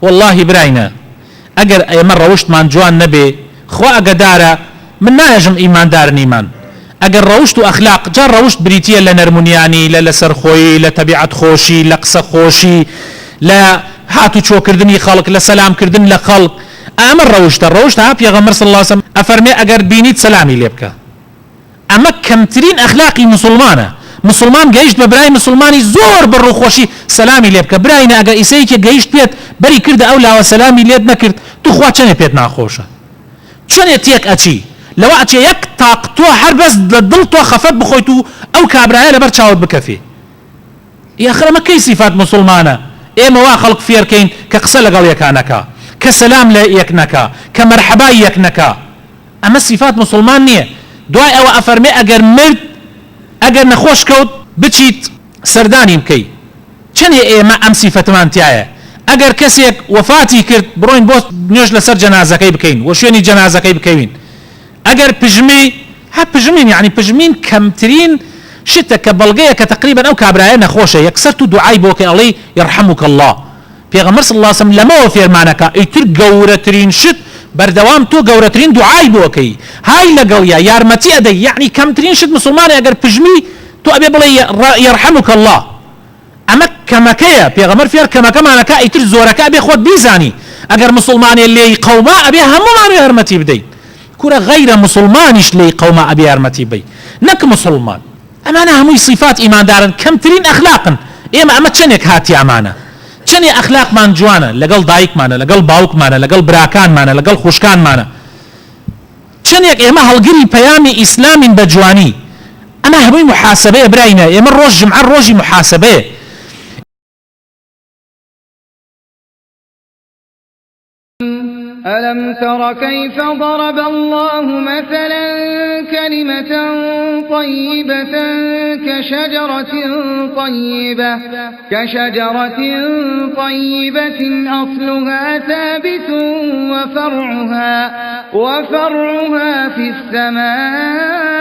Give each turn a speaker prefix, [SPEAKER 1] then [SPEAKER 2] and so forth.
[SPEAKER 1] والله براينا اگر ايما روشتمان جوان نبي خو اقدارا من ناجم ايمان دار ايمان اگر روشت اخلاق جار روشت بريتيه لنرمونياني لسرخوي لتبعت خوشي لقصة خوشي لا هاتو شو كردني خلق لسلام كردن لخلق اما الروشت ها پیغمبر صلى الله عليه وسلم افرمي اگر بينيت سلامي ليبكا اما كمترين اخلاقي مسلمان گەیشت بە برای مسلمانی زۆر بڕوخۆشی سەلامی لێ بکە براینە ئەگە ئیسەیەکێ گەیشت پێت بەری کردە ئەو لاوە سەلامی لێت نەکرد توخوا چەنێ پێت ناخۆشە چۆنێ تێک ئەچی لەوە ئەچێ یەک تاق تۆ هەر بەس لە دڵ تۆ خەفەت بخۆیت و ئەو کابرایە لەبەر چاوت بکەفێ یاخرەمە کەی سیفات مسلمانە ئێمە وا خەڵک فێرکەین کە قسە لەگەڵ یەکانەکە کە سەلام لە یەک نەکا کە مەرحەبای یەک نەکا ئەمە سیفات مسلمان نییە دوای ئەوە ئەفەرمێ ئەگەر مرد ئەگەر نەخۆش کەوت بچیت سەردانی بکەی چەندێ ئێمە ئەم سیفەتمان تایە ئەگەر کەسێک وەفاتی کرد بڕۆین بۆ نوێژ لەسەر جەنازەکەی بکەین و شوێنی جەنازەکەی بکەوین ئەگەر پژمی پژمین یعنی پژمین کەمترین شتە کە بەڵگەیە کە تقریبا ئەو کابرایە نەخۆشە یەکسەر تو دوعای بۆ کە ئەڵێی یەرحەموکە الله پێغەمبەر صلی الله علیه وسلم لەمەوە فێرمانەکە ئیتر گەورەترین شت بەردەوام تۆ گەورەترین دوعای بۆکەی های لەگەڵیا یارمەتی ئەدەی یعنی کەمترین شت مسلمانە ئەگەر پژمی تۆ ئەبێ بڵێ یەرحەموکە الله ئەمە کەمەکەیە پێغەمبەر فێر کەمەکەمانەکە ئیتر زۆرەکە ئەبێ خۆت بیزانی ئەگەر مسلمانێ لێی قەوما ئەبێ هەمومان یارمەتی بدەین کورە غەیرە مسلمانیش لێی قەوما ئەبێ یارمەتی بدەی نەک مسلمان ئەمانە هەمووی صفات ئیماندارن کەمترین ئەخلاقن ئێمە ئەمە چەندێک هاتیامانە چەندێ ئەخلاقمان جوانە لەگەڵ دایکمانە لەگەڵ باوکمانە لەگەڵ براکانمانە لەگەڵ خوشکانمانە چەندێک ئێمە هەڵگری پەیامی ئیسلامین بە جوانی ئەمە هەمووی محاسبەیە براینە ئێمە ڕۆژ جمعە ڕۆژی محاسبەیە
[SPEAKER 2] ألم تر كيف ضرب الله مثلا كلمة طيبة كشجرة طيبة أصلها ثابت وفرعها في السماء